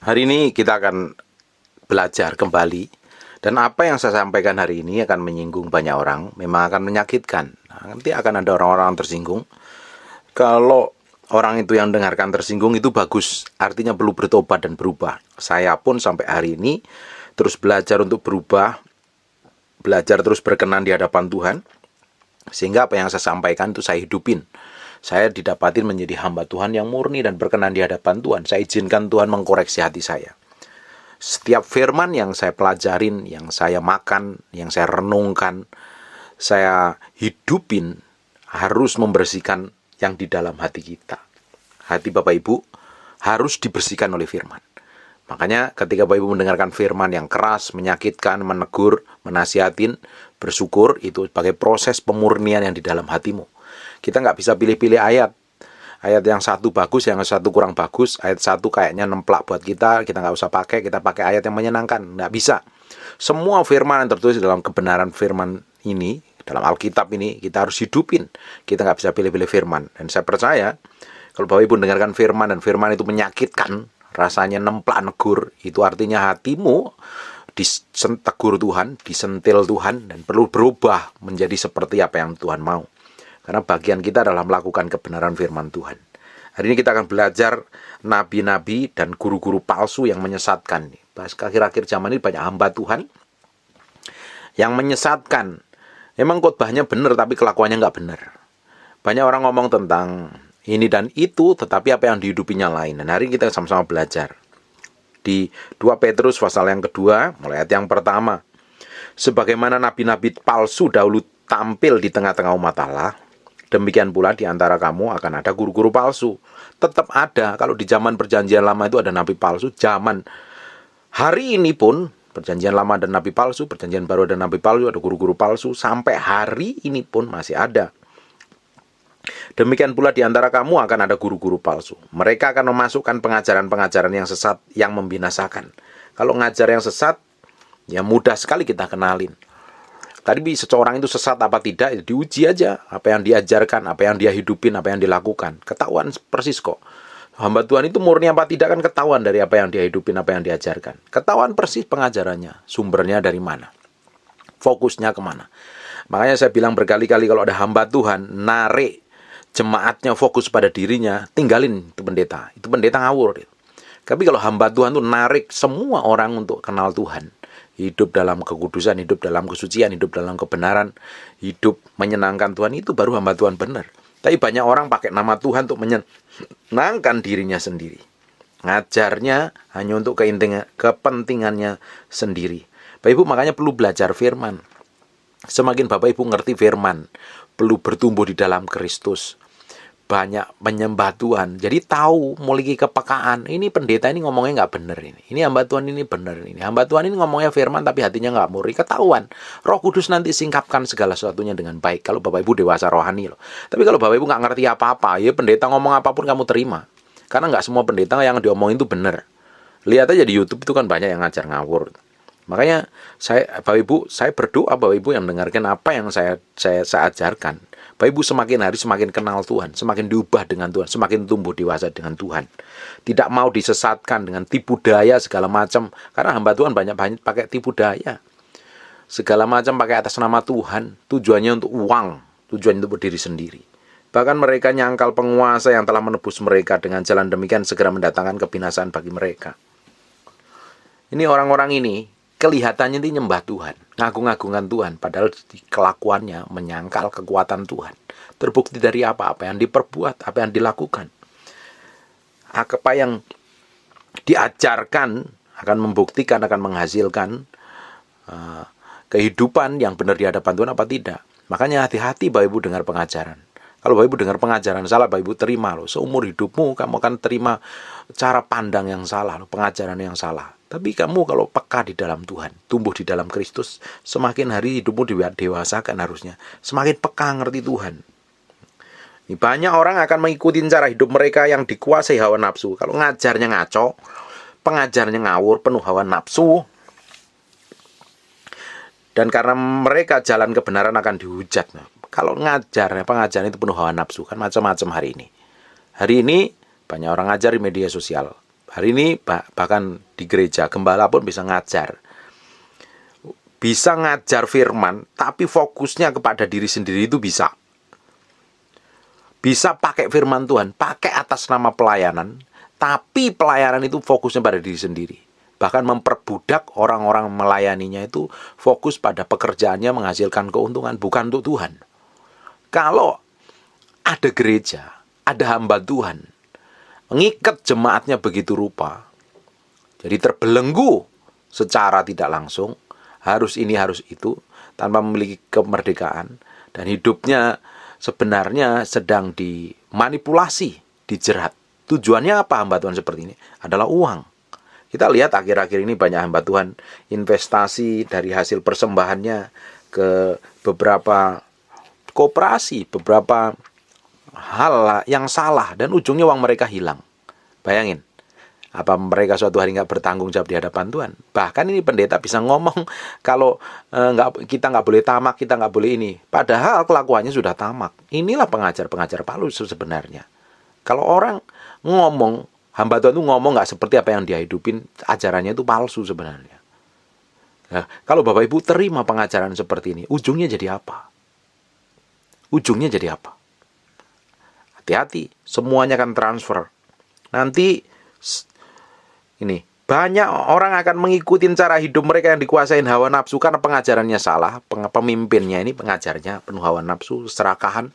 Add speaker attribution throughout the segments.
Speaker 1: Hari ini kita akan belajar kembali, dan apa yang saya sampaikan hari ini akan menyinggung banyak orang, memang akan menyakitkan. Nanti akan ada orang-orang tersinggung. Kalau orang itu yang dengarkan tersinggung itu bagus, artinya perlu bertobat dan berubah. Saya pun sampai hari ini terus belajar untuk berubah, belajar terus berkenan di hadapan Tuhan, sehingga apa yang saya sampaikan itu saya hidupin. Saya didapatin menjadi hamba Tuhan yang murni dan berkenan di hadapan Tuhan. Saya izinkan Tuhan mengkoreksi hati saya. Setiap firman yang saya pelajarin, yang saya makan, yang saya renungkan, saya hidupin, harus membersihkan yang di dalam hati kita. Hati Bapak Ibu harus dibersihkan oleh firman. Makanya ketika Bapak Ibu mendengarkan firman yang keras, menyakitkan, menegur, menasihatin, bersyukur, itu sebagai proses pemurnian yang di dalam hatimu. Kita nggak bisa pilih-pilih ayat. Ayat yang satu bagus, yang satu kurang bagus. Ayat satu kayaknya nemplak buat kita nggak usah pakai. Kita pakai ayat yang menyenangkan. Nggak bisa. Semua firman yang tertulis dalam kebenaran firman ini, dalam Alkitab ini, kita harus hidupin. Kita nggak bisa pilih-pilih firman. Dan saya percaya, kalau Bapak Ibu dengarkan firman, dan firman itu menyakitkan, rasanya nemplak negur, itu artinya hatimu disentegur Tuhan, disentil Tuhan, dan perlu berubah menjadi seperti apa yang Tuhan mau. Karena bagian kita adalah melakukan kebenaran firman Tuhan. Hari ini kita akan belajar nabi-nabi dan guru-guru palsu yang menyesatkan. Bahas akhir-akhir zaman ini banyak hamba Tuhan yang menyesatkan. Memang khotbahnya benar, tapi kelakuannya nggak benar. Banyak orang ngomong tentang ini dan itu, tetapi apa yang dihidupinya lain. Dan hari ini kita sama-sama belajar. Di 2 Petrus pasal yang kedua, mulai ayat yang pertama. Sebagaimana nabi-nabi palsu dahulu tampil di tengah-tengah umat Allah, demikian pula di antara kamu akan ada guru-guru palsu. Tetap ada. Kalau di zaman perjanjian lama itu ada nabi palsu, zaman hari ini pun perjanjian lama ada nabi palsu, perjanjian baru ada nabi palsu, ada guru-guru palsu. Sampai hari ini pun masih ada. Demikian pula di antara kamu akan ada guru-guru palsu. Mereka akan memasukkan pengajaran-pengajaran yang sesat, yang membinasakan. Kalau ngajar yang sesat, ya mudah sekali kita kenalin. Tadi seseorang itu sesat apa tidak, ya diuji aja apa yang diajarkan, apa yang dia hidupin, apa yang dilakukan. Ketahuan persis kok. Hamba Tuhan itu murni apa tidak kan ketahuan dari apa yang dia hidupin, apa yang diajarkan. Ketahuan persis pengajarannya, sumbernya dari mana, fokusnya kemana. Makanya saya bilang berkali-kali kalau ada hamba Tuhan narik jemaatnya fokus pada dirinya, tinggalin itu pendeta. Itu pendeta ngawur. Tapi kalau hamba Tuhan itu narik semua orang untuk kenal Tuhan, hidup dalam kekudusan, hidup dalam kesucian, hidup dalam kebenaran, hidup menyenangkan Tuhan, itu baru hamba Tuhan benar. Tapi banyak orang pakai nama Tuhan untuk menyenangkan dirinya sendiri. Ngajarnya hanya untuk kepentingannya sendiri. Bapak Ibu makanya perlu belajar firman. Semakin Bapak Ibu ngerti firman, perlu bertumbuh di dalam Kristus, banyak menyembah Tuhan. Jadi tahu, memiliki kepekaan. Ini pendeta ini ngomongnya nggak benar ini. Ini hamba Tuhan ini benar ini. Hamba Tuhan ini ngomongnya firman tapi hatinya nggak murni. Ketahuan. Roh Kudus nanti singkapkan segala sesuatunya dengan baik. Kalau Bapak Ibu dewasa rohani loh. Tapi kalau Bapak Ibu nggak ngerti apa-apa, ya pendeta ngomong apapun kamu terima. Karena nggak semua pendeta yang diomongin itu benar. Lihat aja di YouTube itu kan banyak yang ngajar ngawur. Makanya Bapak Ibu, saya berdoa Bapak Ibu yang dengarkan apa yang saya ajarkan. Bapak Ibu semakin hari semakin kenal Tuhan, semakin diubah dengan Tuhan, semakin tumbuh dewasa dengan Tuhan. Tidak mau disesatkan dengan tipu daya segala macam. Karena hamba Tuhan banyak pakai tipu daya. Segala macam pakai atas nama Tuhan, tujuannya untuk uang, tujuannya untuk berdiri sendiri. Bahkan mereka nyangkal penguasa yang telah menebus mereka, dengan jalan demikian segera mendatangkan kebinasaan bagi mereka. Ini orang-orang ini kelihatannya ini nyembah Tuhan, ngagung-ngagungan Tuhan, padahal di kelakuannya menyangkal kekuatan Tuhan. Terbukti dari apa yang diperbuat, apa yang dilakukan. Apa yang diajarkan akan membuktikan, akan menghasilkan kehidupan yang benar di hadapan Tuhan apa tidak. Makanya hati-hati Bapak Ibu dengar pengajaran. Kalau Bapak Ibu dengar pengajaran salah, Bapak Ibu terima loh. Seumur hidupmu kamu akan terima cara pandang yang salah, loh, pengajaran yang salah. Tapi kamu kalau peka di dalam Tuhan, tumbuh di dalam Kristus, semakin hari hidupmu didewasakan harusnya. Semakin peka ngerti Tuhan. Banyak orang akan mengikuti cara hidup mereka yang dikuasai hawa nafsu. Kalau ngajarnya ngaco, pengajarnya ngawur, penuh hawa nafsu. Dan karena mereka jalan kebenaran akan dihujat. Kalau pengajaran itu penuh hawa nafsu, kan macam-macam hari ini. Hari ini banyak orang ngajar di media sosial. Hari ini bahkan di gereja, gembala pun bisa ngajar. Bisa ngajar firman, tapi fokusnya kepada diri sendiri itu bisa. Bisa pakai firman Tuhan, pakai atas nama pelayanan, tapi pelayanan itu fokusnya pada diri sendiri. Bahkan memperbudak orang-orang melayaninya itu fokus pada pekerjaannya menghasilkan keuntungan, bukan untuk Tuhan. Kalau ada gereja, ada hamba Tuhan, mengikat jemaatnya begitu rupa, jadi terbelenggu secara tidak langsung, harus ini, harus itu, tanpa memiliki kemerdekaan, dan hidupnya sebenarnya sedang dimanipulasi, dijerat. Tujuannya apa hamba Tuhan seperti ini? Adalah uang. Kita lihat akhir-akhir ini banyak hamba Tuhan investasi dari hasil persembahannya ke beberapa koperasi, beberapa hal yang salah, dan ujungnya uang mereka hilang. Bayangin, apa mereka suatu hari nggak bertanggung jawab di hadapan Tuhan? Bahkan ini pendeta bisa ngomong kalau kita nggak boleh tamak, kita nggak boleh ini. Padahal kelakuannya sudah tamak. Inilah pengajar-pengajar palsu sebenarnya. Kalau orang ngomong, hamba Tuhan itu ngomong nggak seperti apa yang dia hidupin, ajarannya itu palsu sebenarnya. Nah, kalau Bapak Ibu terima pengajaran seperti ini, ujungnya jadi apa? Ujungnya jadi apa? Hati-hati, semuanya akan transfer. Nanti ini banyak orang akan mengikuti cara hidup mereka yang dikuasain hawa nafsu karena pengajarannya salah, pemimpinnya ini pengajarnya penuh hawa nafsu, serakahan,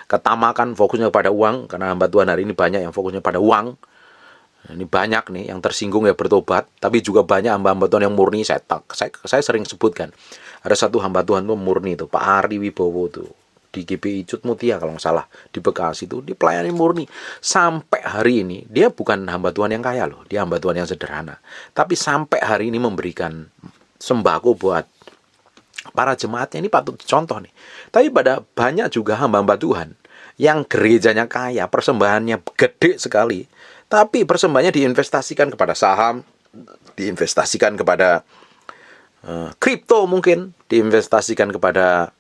Speaker 1: ketamakan, fokusnya pada uang. Karena hamba Tuhan hari ini banyak yang fokusnya pada uang. Ini banyak nih yang tersinggung ya bertobat, tapi juga banyak hamba-hamba Tuhan yang murni. Saya sering sebutkan, ada satu hamba Tuhan tuh murni itu, Pak Ari Wibowo tuh, di GBI Cut Mutia kalau nggak salah, di Bekasi itu, di pelayanan murni. Sampai hari ini, dia bukan hamba Tuhan yang kaya loh, dia hamba Tuhan yang sederhana. Tapi sampai hari ini memberikan sembako buat para jemaatnya, ini patut contoh nih. Tapi pada banyak juga hamba-hamba Tuhan yang gerejanya kaya, persembahannya gede sekali, tapi persembahannya diinvestasikan kepada saham, diinvestasikan kepada kripto mungkin, diinvestasikan kepada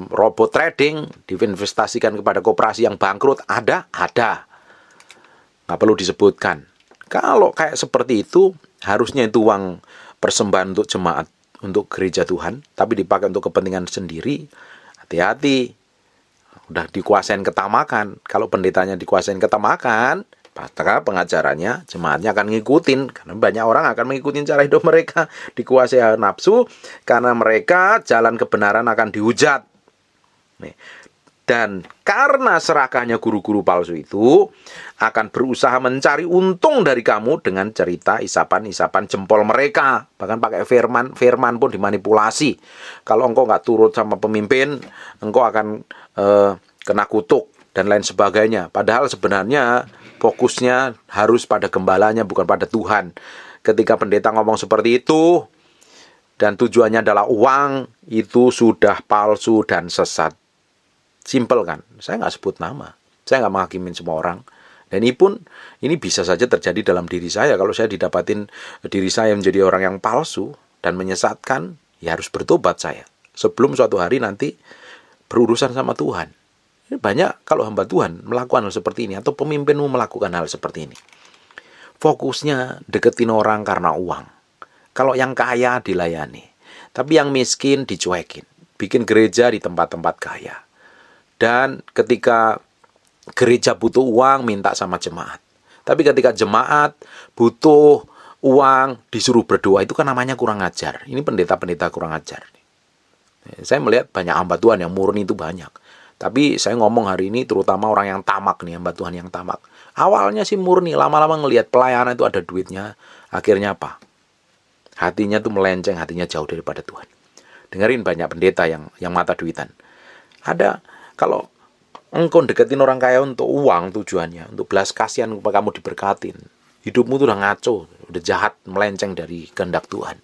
Speaker 1: robot trading, diinvestasikan kepada koperasi yang bangkrut. Ada. Nggak perlu disebutkan. Kalau kayak seperti itu, harusnya itu uang persembahan untuk jemaat, untuk gereja Tuhan, tapi dipakai untuk kepentingan sendiri. Hati-hati. Udah dikuasain ketamakan. Kalau pendetanya dikuasain ketamakan, maka pengajarannya, jemaatnya akan ngikutin. Karena banyak orang akan mengikuti cara hidup mereka. Dikuasai nafsu, karena mereka jalan kebenaran akan dihujat. Nih. Dan karena serakahnya guru-guru palsu itu akan berusaha mencari untung dari kamu dengan cerita isapan-isapan jempol mereka. Bahkan pakai firman pun dimanipulasi. Kalau engkau nggak turut sama pemimpin, engkau akan kena kutuk dan lain sebagainya. Padahal sebenarnya fokusnya harus pada gembalanya, bukan pada Tuhan. Ketika pendeta ngomong seperti itu dan tujuannya adalah uang, itu sudah palsu dan sesat. Simpel kan? Saya nggak sebut nama. Saya nggak menghakimin semua orang. Dan ini bisa saja terjadi dalam diri saya. Kalau saya didapatin diri saya menjadi orang yang palsu dan menyesatkan, ya harus bertobat saya. Sebelum suatu hari nanti berurusan sama Tuhan. Ini banyak kalau hamba Tuhan melakukan hal seperti ini, atau pemimpinmu melakukan hal seperti ini. Fokusnya deketin orang karena uang. Kalau yang kaya dilayani, tapi yang miskin dicuekin. Bikin gereja di tempat-tempat kaya. Dan ketika gereja butuh uang, minta sama jemaat. Tapi ketika jemaat butuh uang, disuruh berdoa, itu kan namanya kurang ajar. Ini pendeta-pendeta kurang ajar. Saya melihat banyak hamba Tuhan yang murni itu banyak. Tapi saya ngomong hari ini terutama orang yang tamak nih, hamba Tuhan yang tamak. Awalnya sih murni, lama-lama ngelihat pelayanan itu ada duitnya. Akhirnya apa? Hatinya tuh melenceng, hatinya jauh daripada Tuhan. Dengerin banyak pendeta yang mata duitan. Ada. Kalau engkau deketin orang kaya untuk uang tujuannya, untuk belas kasihan supaya kamu diberkatin, hidupmu tuh udah ngaco, udah jahat, melenceng dari kehendak Tuhan.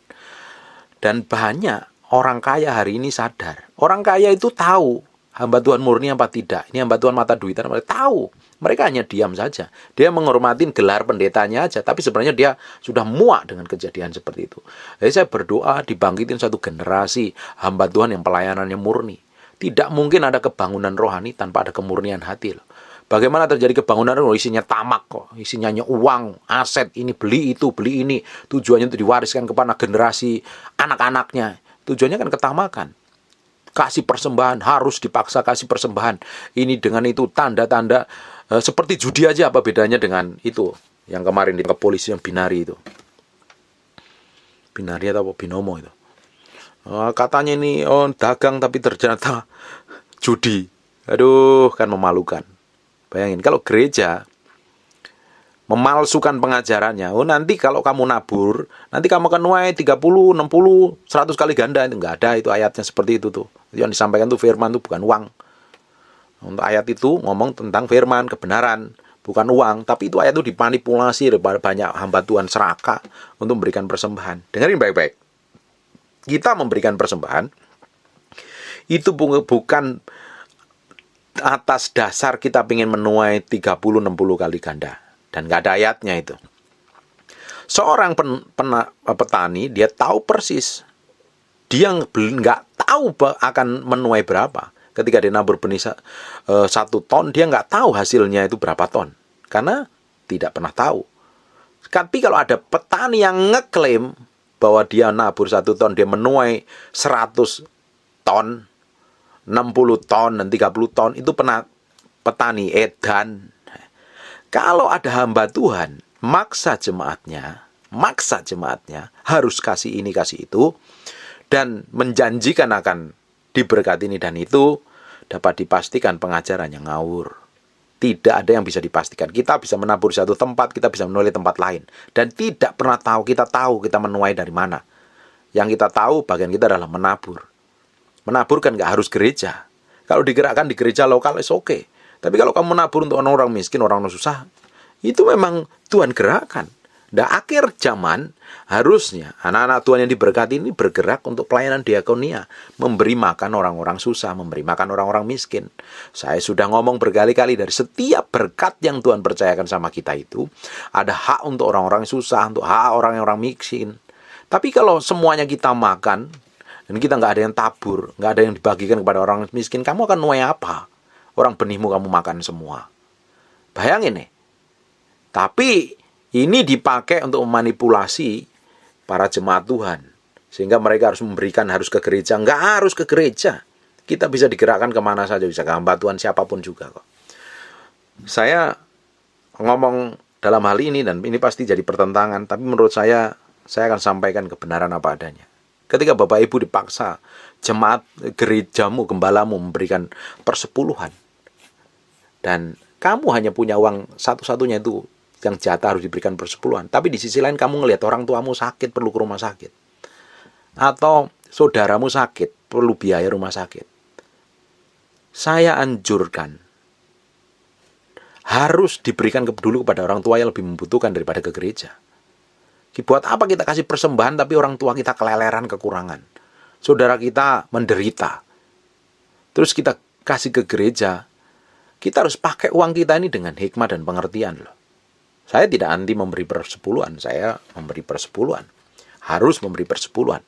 Speaker 1: Dan banyak orang kaya hari ini sadar. Orang kaya itu tahu hamba Tuhan murni apa tidak. Ini hamba Tuhan mata duitan, mereka tahu. Mereka hanya diam saja. Dia menghormatin gelar pendetanya aja, tapi sebenarnya dia sudah muak dengan kejadian seperti itu. Jadi saya berdoa dibangkitin satu generasi hamba Tuhan yang pelayanannya murni. Tidak mungkin ada kebangunan rohani tanpa ada kemurnian hati loh. Bagaimana terjadi kebangunan? Isinya tamak kok, isinya hanya uang, aset, ini beli itu, beli ini. Tujuannya untuk diwariskan kepada generasi anak-anaknya. Tujuannya kan ketamakan. Kasih persembahan, harus dipaksa kasih persembahan. Ini dengan itu, tanda-tanda. Seperti judi aja, apa bedanya dengan itu yang kemarin di kepolisian Binari itu. Binari atau Binomo itu. Katanya ini dagang tapi ternyata judi. Aduh, kan memalukan. Bayangin kalau gereja memalsukan pengajarannya. Nanti kalau kamu nabur, nanti kamu akan nuai 30, 60, 100 kali ganda. Itu enggak ada itu ayatnya seperti itu tuh. Yang disampaikan tuh firman tuh bukan uang. Untuk ayat itu ngomong tentang firman, kebenaran, bukan uang. Tapi itu ayat itu dimanipulasi oleh banyak hamba Tuhan serakah untuk memberikan persembahan. Dengerin baik-baik. Kita memberikan persembahan itu bukan atas dasar kita ingin menuai 30-60 kali ganda. Dan nggak ada ayatnya itu. Seorang petani, dia tahu persis. Dia nggak tahu akan menuai berapa. Ketika dia nabur benih 1 ton, dia nggak tahu hasilnya itu berapa ton. Karena tidak pernah tahu. Tapi kalau ada petani yang ngeklaim bahwa dia nabur 1 ton, dia menuai 100 ton, 60 ton, dan 30 ton, itu petani edan. Kalau ada hamba Tuhan, maksa jemaatnya harus kasih ini, kasih itu, dan menjanjikan akan diberkati ini dan itu, dapat dipastikan pengajarannya ngawur. Tidak ada yang bisa dipastikan. Kita bisa menabur satu tempat, kita bisa menuai tempat lain. Dan tidak pernah tahu, kita menuai dari mana. Yang kita tahu, bagian kita adalah menabur. Menabur kan nggak harus gereja. Kalau digerakkan di gereja lokal, is oke. Tapi kalau kamu menabur untuk orang-orang miskin, orang-orang susah, itu memang Tuhan gerakkan. Dan akhir zaman, harusnya anak-anak Tuhan yang diberkati ini bergerak untuk pelayanan diakonia. Memberi makan orang-orang susah, memberi makan orang-orang miskin. Saya sudah ngomong berkali-kali, dari setiap berkat yang Tuhan percayakan sama kita itu, ada hak untuk orang-orang susah, untuk hak orang-orang miskin. Tapi kalau semuanya kita makan, dan kita nggak ada yang tabur, nggak ada yang dibagikan kepada orang miskin, kamu akan nuai apa? Orang benihmu kamu makan semua. Bayangin nih. Tapi ini dipakai untuk memanipulasi para jemaat Tuhan. Sehingga mereka harus memberikan, harus ke gereja. Nggak harus ke gereja. Kita bisa digerakkan kemana saja. Bisa ke hamba Tuhan siapapun juga kok. Saya ngomong dalam hal ini, dan ini pasti jadi pertentangan. Tapi menurut saya akan sampaikan kebenaran apa adanya. Ketika Bapak Ibu dipaksa, jemaat gerejamu, gembalamu memberikan persepuluhan. Dan kamu hanya punya uang satu-satunya itu, yang jatah harus diberikan persepuluhan. Tapi di sisi lain kamu ngelihat orang tuamu sakit, perlu ke rumah sakit. Atau saudaramu sakit, perlu biaya rumah sakit. Saya anjurkan, harus diberikan dulu kepada orang tua yang lebih membutuhkan daripada ke gereja. Buat apa kita kasih persembahan tapi orang tua kita keleleran, kekurangan. Saudara kita menderita. Terus kita kasih ke gereja. Kita harus pakai uang kita ini dengan hikmah dan pengertian loh. Saya tidak anti memberi persepuluhan. Saya memberi persepuluhan. Harus memberi persepuluhan.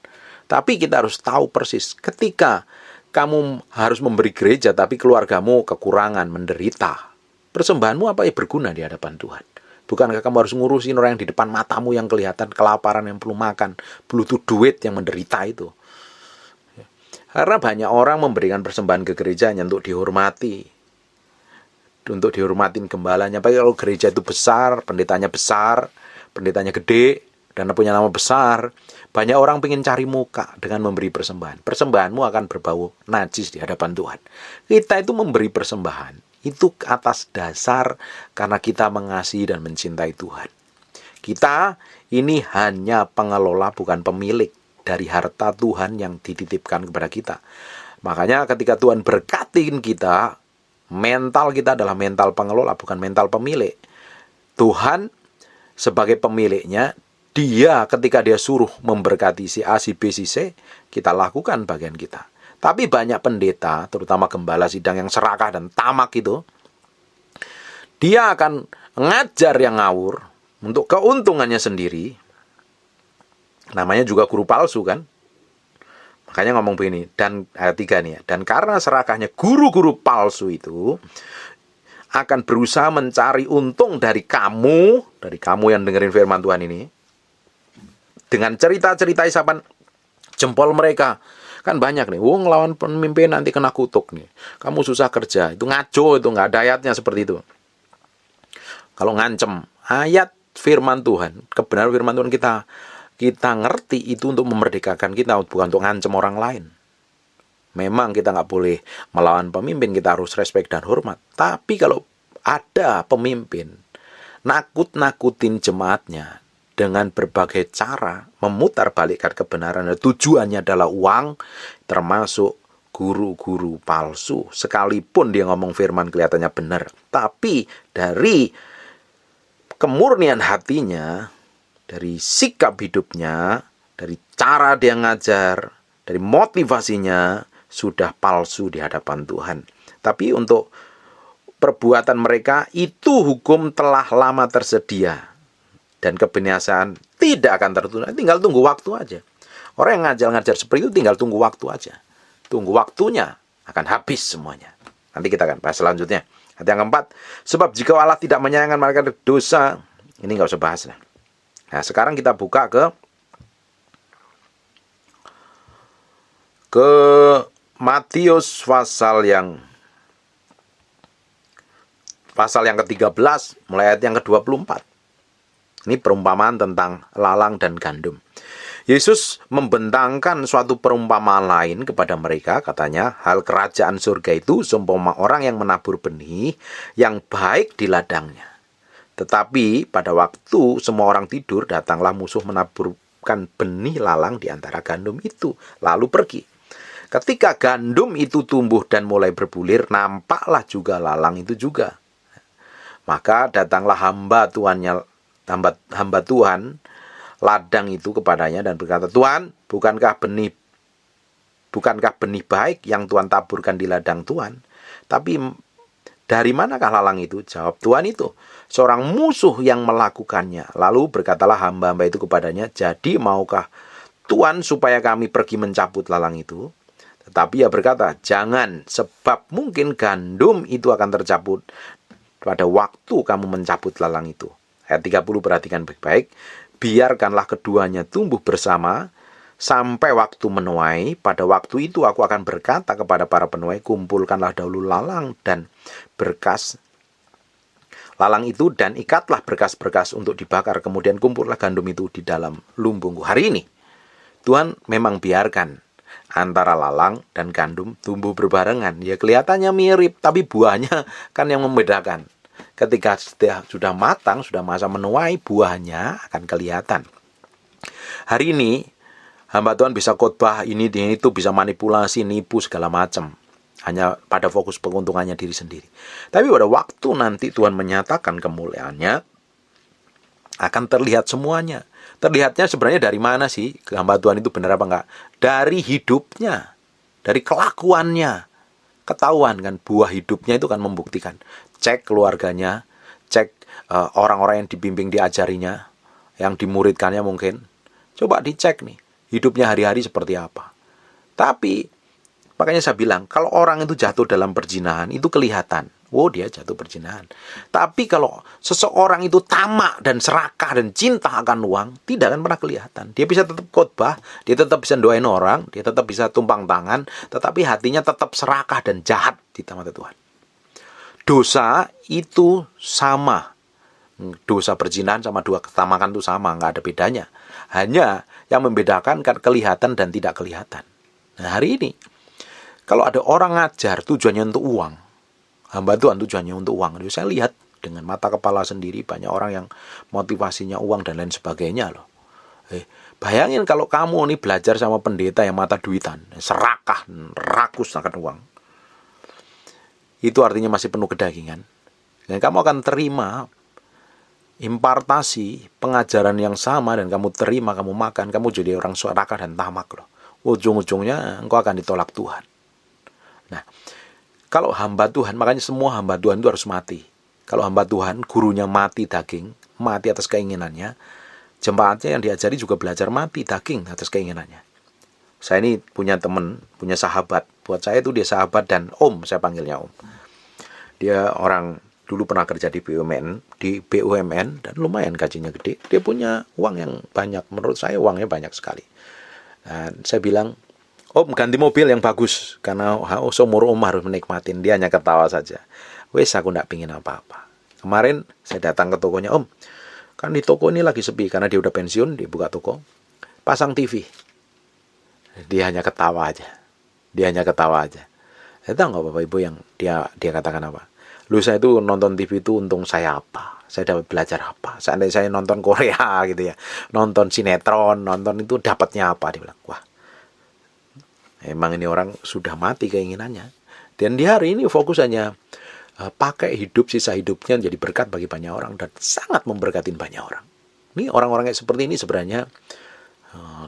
Speaker 1: Tapi kita harus tahu persis. Ketika kamu harus memberi gereja tapi keluargamu kekurangan, menderita, persembahanmu apa yang berguna di hadapan Tuhan? Bukankah kamu harus ngurusin orang yang di depan matamu yang kelihatan kelaparan, yang perlu makan, butuh duit, yang menderita itu? Karena banyak orang memberikan persembahan ke gereja hanya untuk dihormati. Untuk dihormatin gembalanya. Tapi kalau gereja itu besar, pendetanya gede, dan punya nama besar, banyak orang ingin cari muka dengan memberi persembahan. Persembahanmu akan berbau najis di hadapan Tuhan. Kita itu memberi persembahan itu atas dasar karena kita mengasihi dan mencintai Tuhan. Kita ini hanya pengelola, bukan pemilik dari harta Tuhan yang dititipkan kepada kita. Makanya ketika Tuhan berkatin kita, mental kita adalah mental pengelola, bukan mental pemilik. Tuhan sebagai pemiliknya, Dia ketika Dia suruh memberkati si A, si B, si C, kita lakukan bagian kita. Tapi banyak pendeta, terutama gembala sidang yang serakah dan tamak itu, dia akan ngajar yang ngawur untuk keuntungannya sendiri. Namanya juga guru palsu kan. Makanya ngomong begini, dan ayat 3 nih ya. Dan karena serakahnya guru-guru palsu itu, akan berusaha mencari untung dari kamu yang dengerin firman Tuhan ini, dengan cerita-cerita isapan jempol mereka. Kan banyak nih, ngelawan pemimpin nanti kena kutuk nih, kamu susah kerja, itu ngaco, itu nggak ada ayatnya seperti itu. Kalau ngancem, ayat firman Tuhan, kebenaran firman Tuhan kita ngerti itu untuk memerdekakan kita, bukan untuk ngancem orang lain. Memang kita nggak boleh melawan pemimpin, kita harus respect dan hormat. Tapi kalau ada pemimpin nakut-nakutin jemaatnya dengan berbagai cara, memutarbalikkan kebenaran, dan tujuannya adalah uang, termasuk guru-guru palsu. Sekalipun dia ngomong firman kelihatannya benar, tapi dari kemurnian hatinya, dari sikap hidupnya, dari cara dia ngajar, dari motivasinya, sudah palsu di hadapan Tuhan. Tapi untuk perbuatan mereka itu hukum telah lama tersedia. Dan kebinasaan tidak akan tertunda, tinggal tunggu waktu aja. Orang yang ngajar-ngajar seperti itu tinggal tunggu waktu aja. Tunggu waktunya, akan habis semuanya. Nanti kita akan bahas selanjutnya. Ayat yang keempat, sebab jika Allah tidak menyayangkan mereka dosa, ini nggak usah bahas lah. Nah, sekarang kita buka ke Matius pasal yang ke-13, mulai ayat yang ke-24. Ini perumpamaan tentang lalang dan gandum. Yesus membentangkan suatu perumpamaan lain kepada mereka, katanya, hal kerajaan surga itu seumpama orang yang menabur benih yang baik di ladangnya. Tetapi pada waktu semua orang tidur, datanglah musuh menaburkan benih lalang di antara gandum itu, lalu pergi. Ketika gandum itu tumbuh dan mulai berbulir, nampaklah juga lalang itu juga. Maka datanglah hamba Tuhan ladang itu kepadanya dan berkata, Tuhan, bukankah benih baik yang Tuhan taburkan di ladang Tuhan? Tapi dari manakah lalang itu? Jawab Tuhan itu, seorang musuh yang melakukannya. Lalu berkatalah hamba-hamba itu kepadanya, jadi maukah Tuhan supaya kami pergi mencabut lalang itu? Tetapi ia berkata, jangan, sebab mungkin gandum itu akan tercabut pada waktu kamu mencabut lalang itu. Ayat 30, perhatikan baik-baik. Biarkanlah keduanya tumbuh bersama sampai waktu menuai. Pada waktu itu aku akan berkata kepada para penuai, kumpulkanlah dahulu lalang dan berkas lalang itu, dan ikatlah berkas-berkas untuk dibakar. Kemudian kumpullah gandum itu di dalam lumbungku. Hari ini Tuhan memang biarkan antara lalang dan gandum tumbuh berbarengan. Ya kelihatannya mirip, tapi buahnya kan yang membedakan. Ketika sudah matang, sudah masa menuai, buahnya akan kelihatan. Hari ini hamba Tuhan bisa khotbah ini itu, bisa manipulasi, nipu segala macam, hanya pada fokus keuntungannya diri sendiri. Tapi pada waktu nanti Tuhan menyatakan kemuliaannya, akan terlihat semuanya. Terlihatnya sebenarnya dari mana sih hamba Tuhan itu benar apa enggak? Dari hidupnya, dari kelakuannya. Ketahuan kan, buah hidupnya itu kan membuktikan. Cek keluarganya, cek orang-orang yang dibimbing diajarinya, yang dimuridkannya mungkin. Coba dicek nih, hidupnya hari-hari seperti apa. Tapi, makanya saya bilang, kalau orang itu jatuh dalam perzinahan, itu kelihatan. Oh, dia jatuh perzinahan. Tapi kalau seseorang itu tamak dan serakah dan cinta akan uang, tidak akan pernah kelihatan. Dia bisa tetap khotbah, dia tetap bisa doain orang, dia tetap bisa tumpang tangan, tetapi hatinya tetap serakah dan jahat di mata Tuhan. Dosa itu sama. Dosa perzinahan sama dua ketamakan itu sama, nggak ada bedanya. Hanya yang membedakan kan kelihatan dan tidak kelihatan. Nah, hari ini, kalau ada orang ngajar tujuannya untuk uang, hamba Tuhan tujuannya untuk uang. Saya lihat dengan mata kepala sendiri banyak orang yang motivasinya uang dan lain sebagainya loh. Bayangin kalau kamu nih belajar sama pendeta yang mata duitan, serakah, rakus akan uang. Itu artinya masih penuh kedagingan. Dan kamu akan terima impartasi pengajaran yang sama dan kamu terima, kamu makan, kamu jadi orang serakah dan tamak loh. Ujung-ujungnya engkau akan ditolak Tuhan. Nah, kalau hamba Tuhan, makanya semua hamba Tuhan itu harus mati. Kalau hamba Tuhan, gurunya mati daging, mati atas keinginannya, jemaatnya yang diajari juga belajar mati daging atas keinginannya. Saya ini punya teman, punya sahabat. Buat saya itu dia sahabat dan om, saya panggilnya om. Dia orang dulu pernah kerja di BUMN dan lumayan gajinya gede. Dia punya uang yang banyak. Menurut saya uangnya banyak sekali. Dan saya bilang, Om ganti mobil yang bagus karena seumur umur harus menikmatin. Dia hanya ketawa saja. Wes aku nggak pingin apa-apa. Kemarin saya datang ke tokonya, Om, kan di toko ini lagi sepi karena dia udah pensiun, dia buka toko, pasang TV. Dia hanya ketawa aja. Saya tahu nggak Bapak Ibu yang dia katakan apa? Lu saya itu nonton TV itu untung saya apa? Saya dapat belajar apa? Seandainya saya nonton Korea gitu ya, nonton sinetron, nonton itu dapatnya apa? Dia bilang, wah, emang ini orang sudah mati keinginannya. Dan di hari ini fokus hanya pakai hidup, sisa hidupnya jadi berkat bagi banyak orang dan sangat memberkatin banyak orang. Ini orang-orang yang seperti ini sebenarnya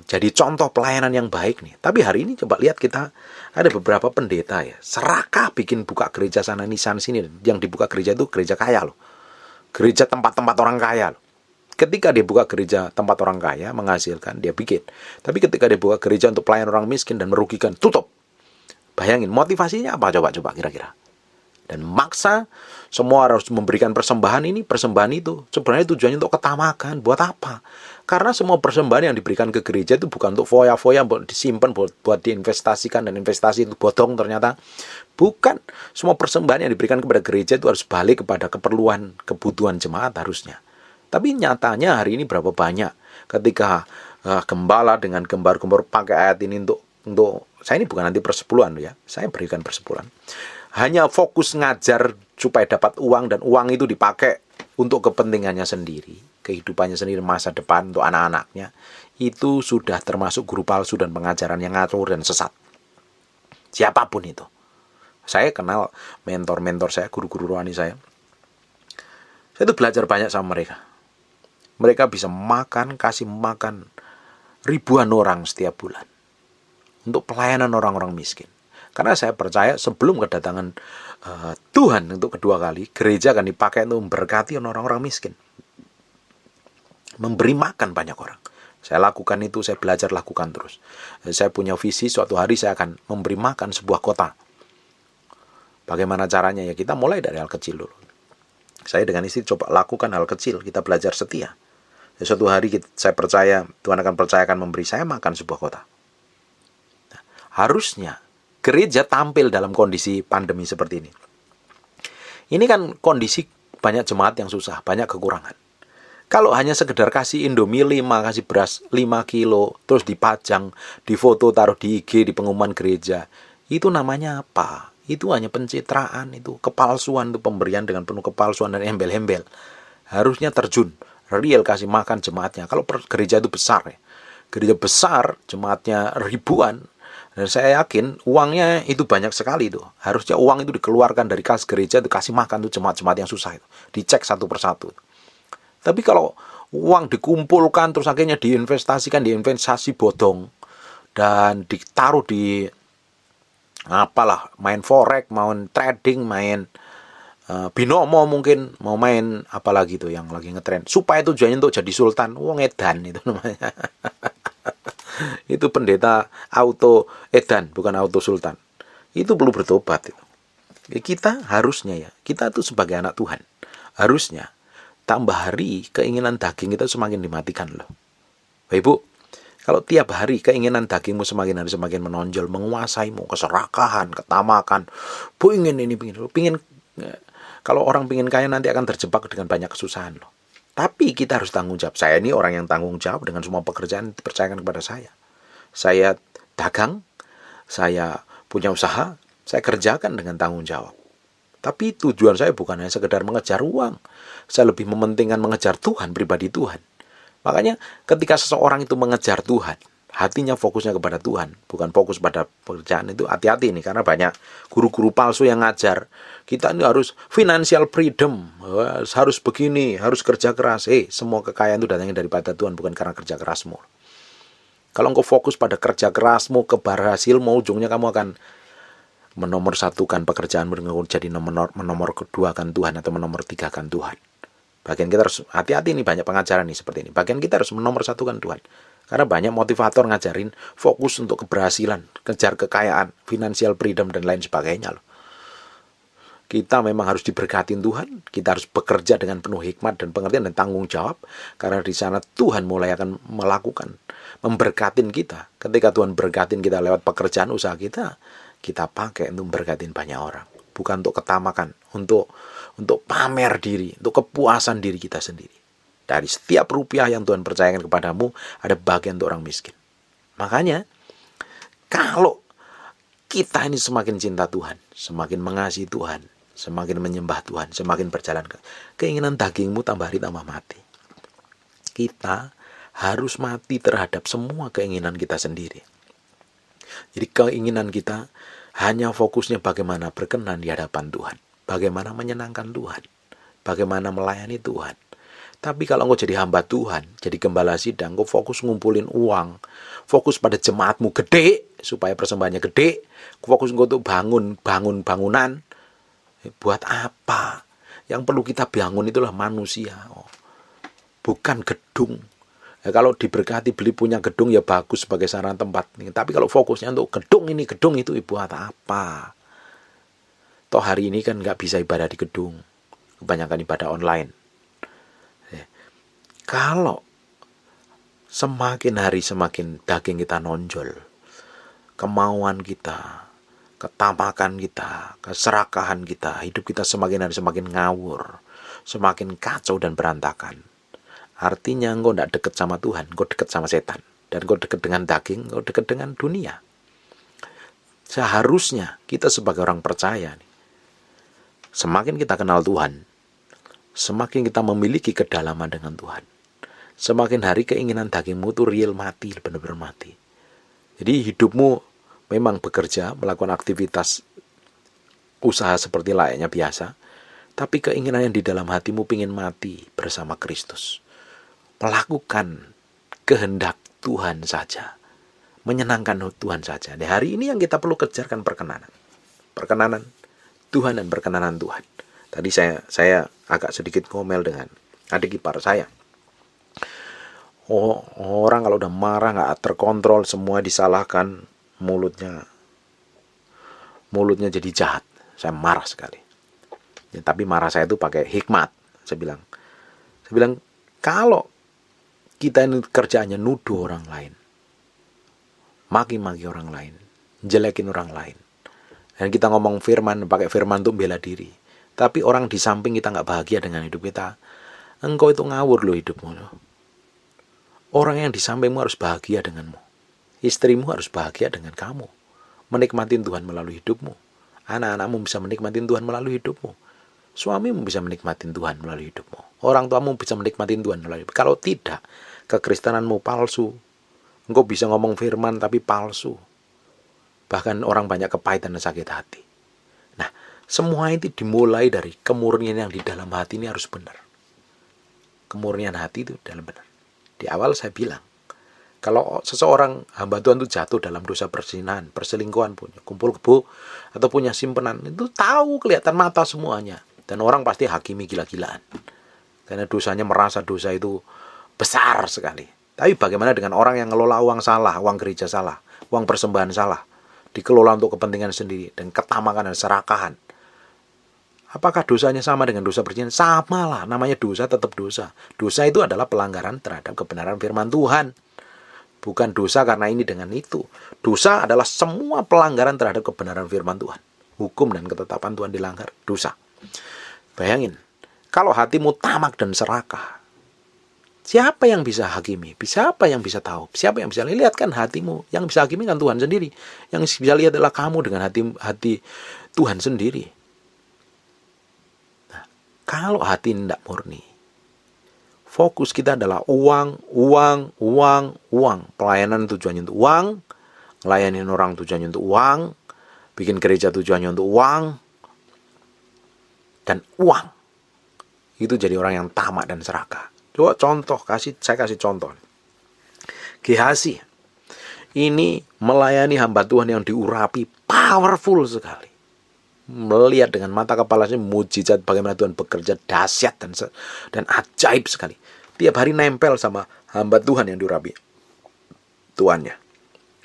Speaker 1: jadi contoh pelayanan yang baik nih. Tapi hari ini coba lihat kita ada beberapa pendeta ya, serakah bikin buka gereja sana sini. Yang dibuka gereja itu gereja kaya loh. Gereja tempat-tempat orang kaya loh. Ketika dia buka gereja tempat orang kaya menghasilkan, dia bikin. Tapi ketika dia buka gereja untuk pelayan orang miskin dan merugikan, tutup. Bayangin motivasinya apa coba kira-kira. Dan maksa semua harus memberikan persembahan ini, persembahan itu. Sebenarnya tujuannya untuk ketamakan. Buat apa? Karena semua persembahan yang diberikan ke gereja itu bukan untuk foya-foya, buat disimpan, buat diinvestasikan. Dan investasi itu bodong ternyata. Bukan. Semua persembahan yang diberikan kepada gereja itu harus balik kepada keperluan, kebutuhan jemaat harusnya. Tapi nyatanya hari ini berapa banyak ketika gembala dengan gembar-gembar pakai ayat ini untuk saya ini bukan nanti persepuluhan ya. Saya berikan persepuluhan. Hanya fokus ngajar supaya dapat uang dan uang itu dipakai untuk kepentingannya sendiri, kehidupannya sendiri, masa depan untuk anak-anaknya, itu sudah termasuk guru palsu dan pengajaran yang ngatur dan sesat. Siapapun itu. Saya kenal mentor-mentor saya, guru-guru rohani saya. Saya itu belajar banyak sama mereka. Mereka bisa kasih makan ribuan orang setiap bulan untuk pelayanan orang-orang miskin. Karena saya percaya sebelum kedatangan Tuhan untuk kedua kali, gereja akan dipakai untuk memberkati orang-orang miskin. Memberi makan banyak orang. Saya lakukan itu, saya belajar lakukan terus. Saya punya visi suatu hari saya akan memberi makan sebuah kota. Bagaimana caranya? Ya kita mulai dari hal kecil dulu. Saya dengan istri coba lakukan hal kecil, kita belajar setia. Suatu hari saya percaya, Tuhan akan percayakan memberi saya makan sebuah kota. Nah, harusnya gereja tampil dalam kondisi pandemi seperti ini. Ini kan kondisi banyak jemaat yang susah, banyak kekurangan. Kalau hanya sekedar kasih Indomie 5, kasih beras 5 kilo, terus dipajang, difoto, taruh di IG, di pengumuman gereja, itu namanya apa? Itu hanya pencitraan, itu kepalsuan, itu pemberian dengan penuh kepalsuan dan embel-embel. Harusnya terjun, real kasih makan jemaatnya. Kalau gereja itu besar ya, gereja besar, jemaatnya ribuan, dan saya yakin uangnya itu banyak sekali tuh. Harusnya uang itu dikeluarkan dari kas gereja, dikasih makan tuh jemaat-jemaat yang susah itu. Dicek satu persatu. Tapi kalau uang dikumpulkan terus akhirnya diinvestasikan di investasi bodong dan ditaruh di apalah, main forex, main trading, main binomo mungkin, mau main apalagi tuh yang lagi ngetren. Supaya tujuannya untuk jadi sultan, wong edan itu namanya. Itu pendeta auto edan, bukan auto sultan. Itu perlu bertobat itu. Kita harusnya ya, kita tuh sebagai anak Tuhan, harusnya tambah hari keinginan daging kita semakin dimatikan loh. Bapak Ibu, kalau tiap hari keinginan dagingmu semakin hari semakin menonjol, menguasaimu, keserakahan, ketamakan, ingin ini, pingin. Kalau orang pingin kaya nanti akan terjebak dengan banyak kesusahan loh. Tapi kita harus tanggung jawab. Saya ini orang yang tanggung jawab dengan semua pekerjaan dipercayakan kepada saya. Saya dagang, saya punya usaha, saya kerjakan dengan tanggung jawab. Tapi tujuan saya bukan hanya sekedar mengejar uang. Saya lebih mementingkan mengejar Tuhan, pribadi Tuhan. Makanya ketika seseorang itu mengejar Tuhan, hatinya fokusnya kepada Tuhan, bukan fokus pada pekerjaan, itu hati-hati nih. Karena banyak guru-guru palsu yang ngajar, kita ini harus financial freedom, harus begini, harus kerja keras. Semua kekayaan itu datangnya daripada Tuhan, bukan karena kerja kerasmu. Kalau engkau fokus pada kerja kerasmu, keberhasilmu, ujungnya kamu akan menomorsatukan pekerjaanmu dengan jadi menomor keduakan Tuhan atau menomor tigakan Tuhan. Bagian kita harus hati-hati nih, banyak pengajaran nih seperti ini. Bagian kita harus menomorsatukan Tuhan. Karena banyak motivator ngajarin fokus untuk keberhasilan, kejar kekayaan, financial freedom dan lain sebagainya loh. Kita memang harus diberkatin Tuhan, kita harus bekerja dengan penuh hikmat dan pengertian dan tanggung jawab, karena di sana Tuhan mulai akan memberkatin kita. Ketika Tuhan berkatin kita lewat pekerjaan usaha kita, kita pakai untuk berkatin banyak orang. Bukan untuk ketamakan, untuk pamer diri, untuk kepuasan diri kita sendiri. Dari setiap rupiah yang Tuhan percayakan kepadamu, ada bagian untuk orang miskin. Makanya, kalau kita ini semakin cinta Tuhan, semakin mengasihi Tuhan, semakin menyembah Tuhan, semakin berjalan, keinginan dagingmu tambah hari tambah mati. Kita harus mati terhadap semua keinginan kita sendiri. Jadi keinginan kita hanya fokusnya bagaimana berkenan di hadapan Tuhan, bagaimana menyenangkan Tuhan, bagaimana melayani Tuhan. Tapi kalau engkau jadi hamba Tuhan, jadi gembala sidang, engkau fokus ngumpulin uang, fokus pada jemaatmu gede, supaya persembahannya gede, fokus engkau untuk bangun bangunan, buat apa? Yang perlu kita bangun itulah manusia, bukan gedung. Ya, kalau diberkati beli punya gedung ya bagus sebagai sarana tempat. Tapi kalau fokusnya untuk gedung ini, gedung itu, buat apa? Toh hari ini kan nggak bisa ibadah di gedung, kebanyakan ibadah online. Ya. Kalau semakin hari semakin daging kita nonjol, kemauan kita, ketamakan kita, keserakahan kita, hidup kita semakin hari semakin ngawur, semakin kacau dan berantakan. Artinya engkau tidak dekat sama Tuhan, engkau dekat sama setan. Dan engkau dekat dengan daging, engkau dekat dengan dunia. Seharusnya kita sebagai orang percaya, semakin kita kenal Tuhan, semakin kita memiliki kedalaman dengan Tuhan, semakin hari keinginan dagingmu itu real mati, benar-benar mati. Jadi hidupmu memang bekerja, melakukan aktivitas usaha seperti layaknya biasa, tapi keinginan yang di dalam hatimu pingin mati bersama Kristus. Melakukan kehendak Tuhan saja, menyenangkan Tuhan saja. Di hari ini yang kita perlu kejarkan perkenanan Tuhan dan perkenanan Tuhan. Tadi saya agak sedikit ngomel dengan adik ipar saya. Orang kalau udah marah nggak terkontrol, semua disalahkan, mulutnya jadi jahat. Saya marah sekali. Ya, tapi marah saya itu pakai hikmat. Saya bilang kalau kita ini kerjaannya nuduh orang lain, maki-maki orang lain, jelekin orang lain, dan kita ngomong firman, pakai firman untuk bela diri, tapi orang di samping kita nggak bahagia dengan hidup kita, engkau itu ngawur loh hidupmu loh. Orang yang di sampingmu harus bahagia denganmu, istrimu harus bahagia dengan kamu, menikmati Tuhan melalui hidupmu, anak-anakmu bisa menikmati Tuhan melalui hidupmu, suamimu bisa menikmati Tuhan melalui hidupmu, orang tuamu bisa menikmati Tuhan melalui hidupmu. Kalau tidak, kekristenanmu palsu. Engkau bisa ngomong firman tapi palsu. Bahkan orang banyak kepahitan dan sakit hati. Nah, semua itu dimulai dari kemurnian yang di dalam hati ini harus benar. Kemurnian hati itu dalam benar. Di awal saya bilang, kalau seseorang hamba Tuhan itu jatuh dalam dosa perzinahan, perselingkuhan, punya kumpul kebo atau punya simpenan, itu tahu, kelihatan mata semuanya. Dan orang pasti hakimi gila-gilaan. Karena dosanya merasa dosa itu besar sekali. Tapi bagaimana dengan orang yang ngelola uang salah, uang gereja salah, uang persembahan salah, dikelola untuk kepentingan sendiri, dan ketamakan dan serakahan. Apakah dosanya sama dengan dosa perzinahan? Sama lah, namanya dosa tetap dosa. Dosa itu adalah pelanggaran terhadap kebenaran firman Tuhan. Bukan dosa karena ini dengan itu. Dosa adalah semua pelanggaran terhadap kebenaran firman Tuhan. Hukum dan ketetapan Tuhan dilanggar, dosa. Bayangin, kalau hatimu tamak dan serakah, siapa yang bisa hakimi? Siapa yang bisa tahu? Siapa yang bisa lihat? Kan hatimu. Yang bisa hakimi kan Tuhan sendiri. Yang bisa lihat adalah kamu dengan hati Tuhan sendiri. Nah, kalau hati tidak murni, fokus kita adalah uang. Pelayanan tujuannya untuk uang, ngelayanin orang tujuannya untuk uang, bikin gereja tujuannya untuk uang, dan uang. Itu jadi orang yang tamak dan serakah. Coba contoh, saya kasih contoh. Gehazi ini melayani hamba Tuhan yang diurapi, powerful sekali. Melihat dengan mata kepalanya mujizat bagaimana Tuhan bekerja dahsyat dan ajaib sekali. Tiap hari nempel sama hamba Tuhan yang diurapi tuannya.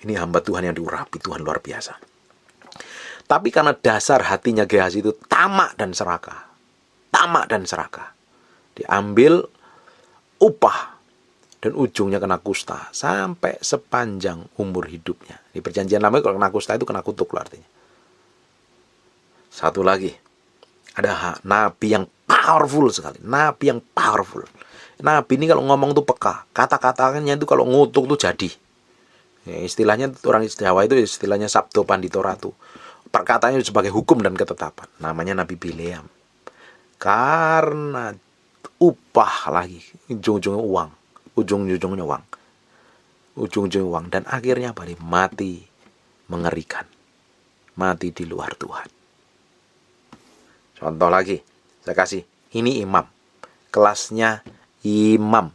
Speaker 1: Ini hamba Tuhan yang diurapi, Tuhan luar biasa. Tapi karena dasar hatinya Gehazi itu tamak dan serakah. Tamak dan serakah. Diambil upah dan ujungnya kena kusta sampai sepanjang umur hidupnya. Di perjanjian lama kalau kena kusta itu kena kutuk loh artinya. Satu lagi, ada nabi yang powerful sekali. Nabi yang powerful. Nabi ini kalau ngomong tuh peka. Kata-katanya itu kalau ngutuk tuh jadi. Ya, istilahnya orang Jawa itu istilahnya sabdo pandito ratu. Perkataannya sebagai hukum dan ketetapan. Namanya Nabi Bileam. Karena upah lagi, ujung-ujungnya uang. Ujung-ujungnya uang. Ujung-ujungnya uang. Dan akhirnya apa? Mati mengerikan. Mati di luar Tuhan. Contoh lagi, saya kasih. Ini imam. Kelasnya imam.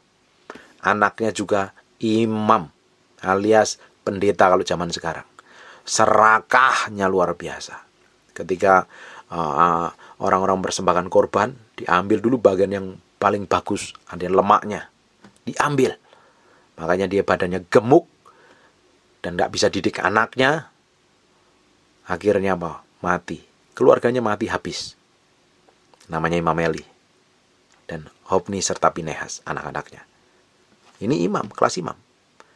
Speaker 1: Anaknya juga imam. Alias pendeta kalau zaman sekarang. Serakahnya luar biasa. Ketika orang-orang persembahkan korban, diambil dulu bagian yang paling bagus, ada lemaknya, diambil. Makanya dia badannya gemuk dan tidak bisa didik anaknya. Akhirnya apa? Mati. Keluarganya mati habis. Namanya Imam Eli dan Hofni serta Pinehas, anak-anaknya. Ini imam, kelas imam.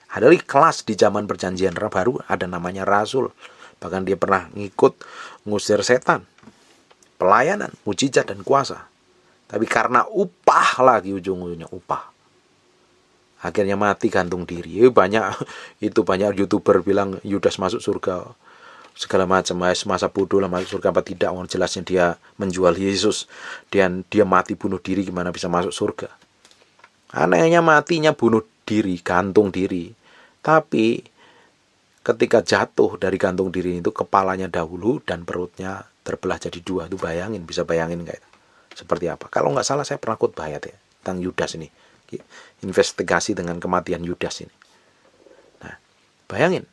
Speaker 1: Ada lagi kelas di zaman perjanjian baru, ada namanya Rasul. Bahkan dia pernah ngikut ngusir setan. Pelayanan, mujizat dan kuasa. Tapi karena upah lagi ujung-ujungnya upah. Akhirnya mati gantung diri. Banyak YouTuber bilang Yudas masuk surga. Segala macam, masa bodoh lah masuk surga apa tidak. Jelasnya dia menjual Yesus. Dan dia mati bunuh diri, gimana bisa masuk surga. Anehnya matinya bunuh diri, gantung diri. Tapi ketika jatuh dari gantung diri itu, kepalanya dahulu dan perutnya terbelah jadi dua. Itu bayangin, bisa bayangin nggak itu? Seperti apa? Kalau nggak salah saya pernah khotbah ya tentang Yudas ini. Investigasi dengan kematian Yudas ini. Nah, bayangin.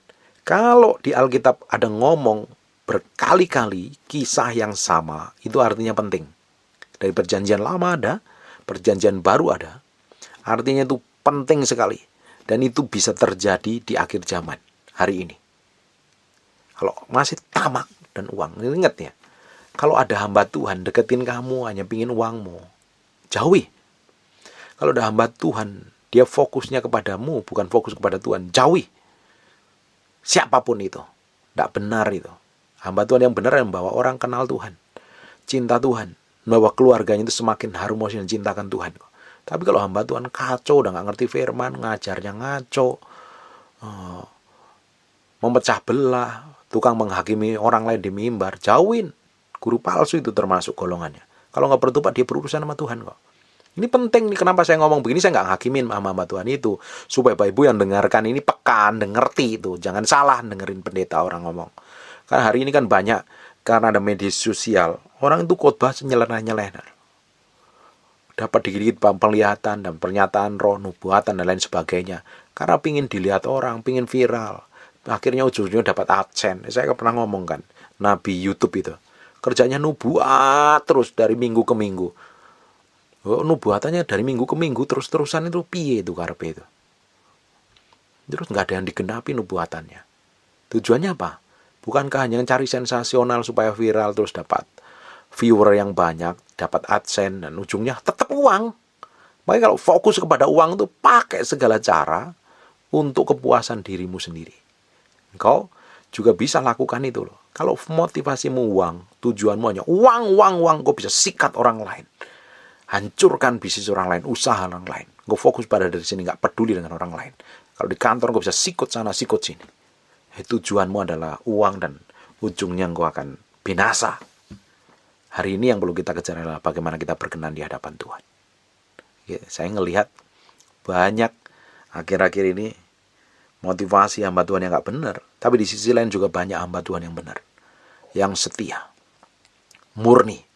Speaker 1: Kalau di Alkitab ada ngomong berkali-kali kisah yang sama, itu artinya penting. Dari perjanjian lama ada, perjanjian baru ada. Artinya itu penting sekali. Dan itu bisa terjadi di akhir zaman hari ini. Kalau masih tamak dan uang, ingat ya. Kalau ada hamba Tuhan deketin kamu hanya pingin uangmu, jauhi. Kalau ada hamba Tuhan, dia fokusnya kepadamu, bukan fokus kepada Tuhan, jauhi. Siapapun itu, tidak benar itu. Hamba Tuhan yang benar yang membawa orang kenal Tuhan, cinta Tuhan, membawa keluarganya itu semakin harmonis dan cintakan Tuhan. Tapi kalau hamba Tuhan kacau, udah gak ngerti firman, ngajarnya ngaco, memecah belah, tukang menghakimi orang lain di mimbar, jauhin. Guru palsu itu termasuk golongannya. Kalau gak bertobat, dia berurusan sama Tuhan kok. Ini penting nih, kenapa saya ngomong begini, saya gak ngakimin hamba Tuhan itu. Supaya Bapak Ibu yang dengarkan ini pekan, ngerti itu. Jangan salah dengerin pendeta orang ngomong. Karena hari ini kan banyak, karena ada media sosial, orang itu khotbah nyeleneh-nyeleneh. Dapat dikit-dikit penglihatan dan pernyataan roh, nubuatan dan lain sebagainya. Karena pingin dilihat orang, pingin viral. Akhirnya ujung-ujungnya dapat adsen. Saya pernah ngomong kan, Nabi YouTube itu. Kerjanya nubuat terus dari minggu ke minggu. Nubuatannya dari minggu ke minggu terus-terusan itu piye itu karepe itu. Terus nggak ada yang digenapi nubuatannya. Tujuannya apa? Bukankah hanya cari sensasional supaya viral terus dapat viewer yang banyak, dapat adsense, dan ujungnya tetap uang. Makanya kalau fokus kepada uang itu pakai segala cara untuk kepuasan dirimu sendiri. Engkau juga bisa lakukan itu loh. Kalau motivasimu uang, tujuanmu hanya uang, kau bisa sikat orang lain. Hancurkan bisnis orang lain, usaha orang lain. Kau fokus pada dari sini, gak peduli dengan orang lain. Kalau di kantor kau bisa sikut sana, sikut sini. Tujuanmu adalah uang dan ujungnya kau akan binasa. Hari ini yang perlu kita kejar adalah bagaimana kita berkenan di hadapan Tuhan. Ya, saya ngelihat banyak akhir-akhir ini motivasi hamba Tuhan yang gak benar. Tapi di sisi lain juga banyak hamba Tuhan yang benar. Yang setia. Murni.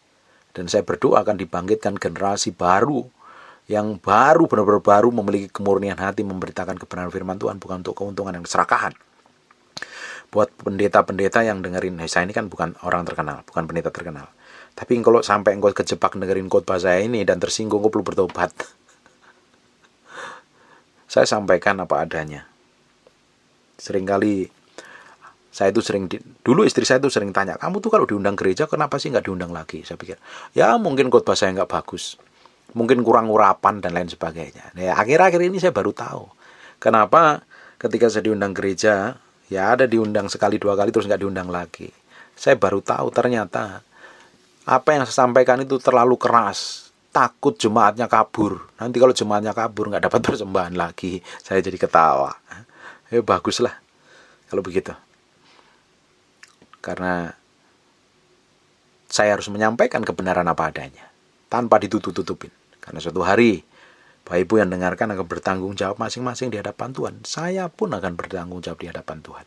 Speaker 1: Dan saya berdoa akan dibangkitkan generasi baru. Yang baru, benar-benar baru memiliki kemurnian hati memberitakan kebenaran firman Tuhan. Bukan untuk keuntungan yang serakahan. Buat pendeta-pendeta yang dengerin. Saya ini kan bukan orang terkenal. Bukan pendeta terkenal. Tapi kalau sampai engkau kejebak dengerin khotbah saya ini dan tersinggung, engkau perlu bertobat. Saya sampaikan apa adanya. Seringkali Saya itu dulu istri saya itu sering tanya, kamu tuh kalau diundang gereja kenapa sih nggak diundang lagi? Saya pikir, ya mungkin khotbah saya nggak bagus, mungkin kurang urapan dan lain sebagainya. Nah, akhir-akhir ini saya baru tahu kenapa ketika saya diundang gereja, ya ada diundang sekali dua kali terus nggak diundang lagi. Saya baru tahu ternyata apa yang saya sampaikan itu terlalu keras. Takut jemaatnya kabur. Nanti kalau jemaatnya kabur nggak dapat persembahan lagi. Saya jadi ketawa. Ya baguslah kalau begitu. Karena saya harus menyampaikan kebenaran apa adanya tanpa ditutup-tutupin. Karena suatu hari Bapak Ibu yang dengarkan akan bertanggung jawab masing-masing di hadapan Tuhan. Saya pun akan bertanggung jawab di hadapan Tuhan.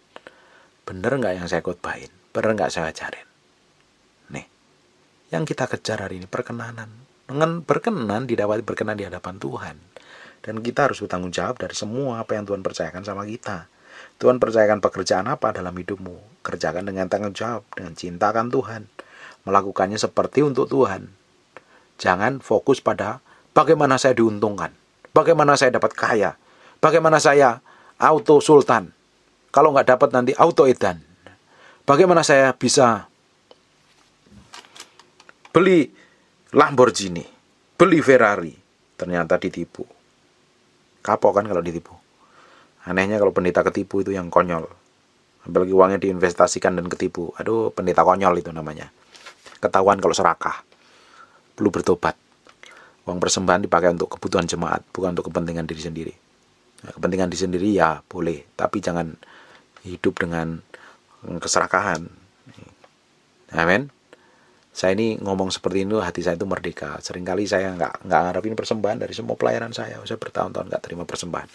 Speaker 1: Benar nggak yang saya khotbahin? Benar nggak saya ajarin? Nih, yang kita kejar hari ini perkenanan. Dengan berkenan didapati berkenan di hadapan Tuhan. Dan kita harus bertanggung jawab dari semua apa yang Tuhan percayakan sama kita. Tuhan percayakan pekerjaan apa dalam hidupmu? Kerjakan dengan tanggung jawab, dengan cintakan Tuhan. Melakukannya seperti untuk Tuhan. Jangan fokus pada bagaimana saya diuntungkan, bagaimana saya dapat kaya, bagaimana saya auto sultan. Kalau nggak dapat nanti auto edan. Bagaimana saya bisa beli Lamborghini, beli Ferrari, ternyata ditipu. Kapok kan kalau ditipu. Anehnya kalau pendeta ketipu itu yang konyol. Apalagi uangnya diinvestasikan dan ketipu. Aduh, pendeta konyol itu namanya. Ketahuan kalau serakah. Perlu bertobat. Uang persembahan dipakai untuk kebutuhan jemaat, bukan untuk kepentingan diri sendiri. Nah, kepentingan diri sendiri ya boleh, tapi jangan hidup dengan keserakahan. Amin. Saya ini ngomong seperti itu, hati saya itu merdeka. Seringkali saya nggak ngarepin persembahan dari semua pelayanan saya. Saya bertahun-tahun nggak terima persembahan.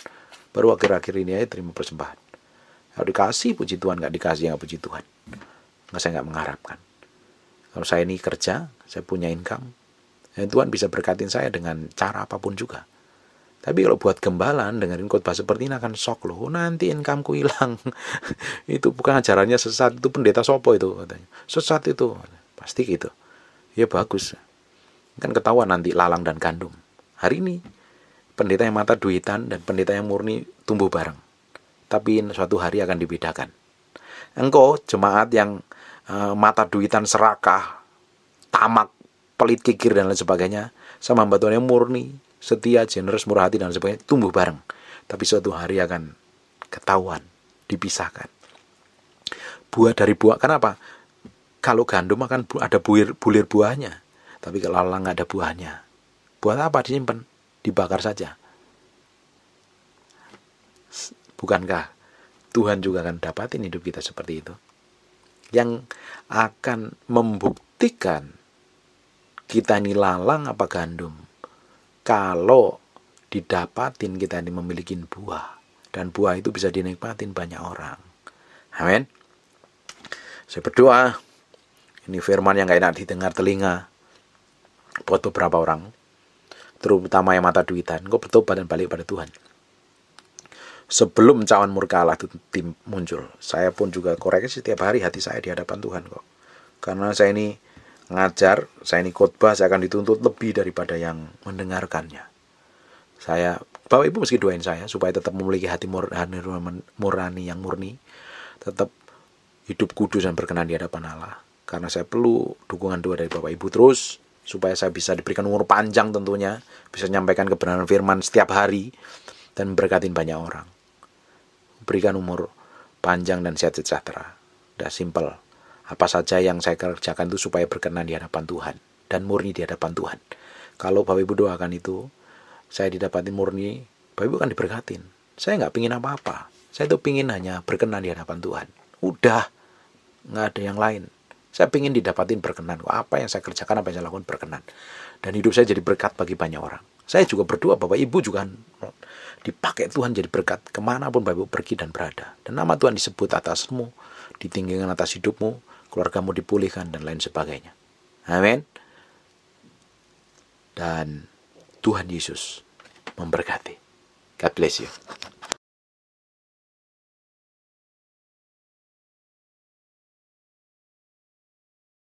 Speaker 1: Baru akhir-akhir ini aja terima persembahan. Kalau dikasih puji Tuhan, nggak dikasih nggak puji Tuhan. Nggak, saya nggak mengharapkan. Kalau saya ini kerja, saya punya income, dan Tuhan bisa berkatin saya dengan cara apapun juga. Tapi kalau buat gembalaan, dengerin khotbah seperti ini akan shock loh. Nanti income-ku hilang. Itu bukan ajarannya sesat, itu pendeta sopo itu katanya. Sesat itu. Pasti gitu. Ya bagus. Kan ketahuan nanti lalang dan gandum. Hari ini pendeta yang mata duitan dan pendeta yang murni tumbuh bareng. Tapi suatu hari akan dibedakan. Engkau jemaat yang mata duitan serakah, tamak, pelit kikir dan lain sebagainya, sama hamba Tuhan yang murni, setia, generous, murah hati dan sebagainya, tumbuh bareng. Tapi suatu hari akan ketahuan, dipisahkan. Buah dari buah, kenapa? Kalau gandum akan ada bulir buahnya. Tapi kalau lalang nggak ada buahnya. Buat apa disimpan? Dibakar saja. Bukankah Tuhan juga akan dapatin hidup kita seperti itu? Yang akan membuktikan kita ini lalang apa gandum. Kalau didapatin kita ini memiliki buah. Dan buah itu bisa dinikmatin banyak orang. Amin. Saya berdoa. Ini firman yang gak enak didengar telinga buat beberapa orang, terutama yang mata duitan. Kau bertobat dan balik pada Tuhan. Sebelum cawan murka Allah itu muncul, saya pun juga koreksi setiap hari hati saya di hadapan Tuhan kok. Karena saya ini ngajar, saya ini khotbah, saya akan dituntut lebih daripada yang mendengarkannya. Bapak Ibu mesti doain saya supaya tetap memiliki hati murani yang murni, tetap hidup kudus dan berkenan di hadapan Allah. Karena saya perlu dukungan doa dari Bapak Ibu terus, supaya saya bisa diberikan umur panjang tentunya, bisa menyampaikan kebenaran firman setiap hari, dan memberkatin banyak orang. Berikan umur panjang dan sehat sejahtera. Udah simple. Apa saja yang saya kerjakan itu supaya berkenan di hadapan Tuhan, dan murni di hadapan Tuhan. Kalau Bapak Ibu doakan itu, saya didapatin murni, Bapak Ibu akan diberkatin. Saya nggak pingin apa-apa. Saya tuh pingin hanya berkenan di hadapan Tuhan. Udah, nggak ada yang lain. Saya ingin didapatin berkenan. Apa yang saya kerjakan, apa yang saya lakukan berkenan. Dan hidup saya jadi berkat bagi banyak orang. Saya juga berdoa Bapak Ibu juga dipakai Tuhan jadi berkat kemanapun Bapak Ibu pergi dan berada. Dan nama Tuhan disebut atasmu, ditinggikan atas hidupmu, keluargamu dipulihkan dan lain sebagainya. Amin. Dan Tuhan Yesus memberkati. God bless you.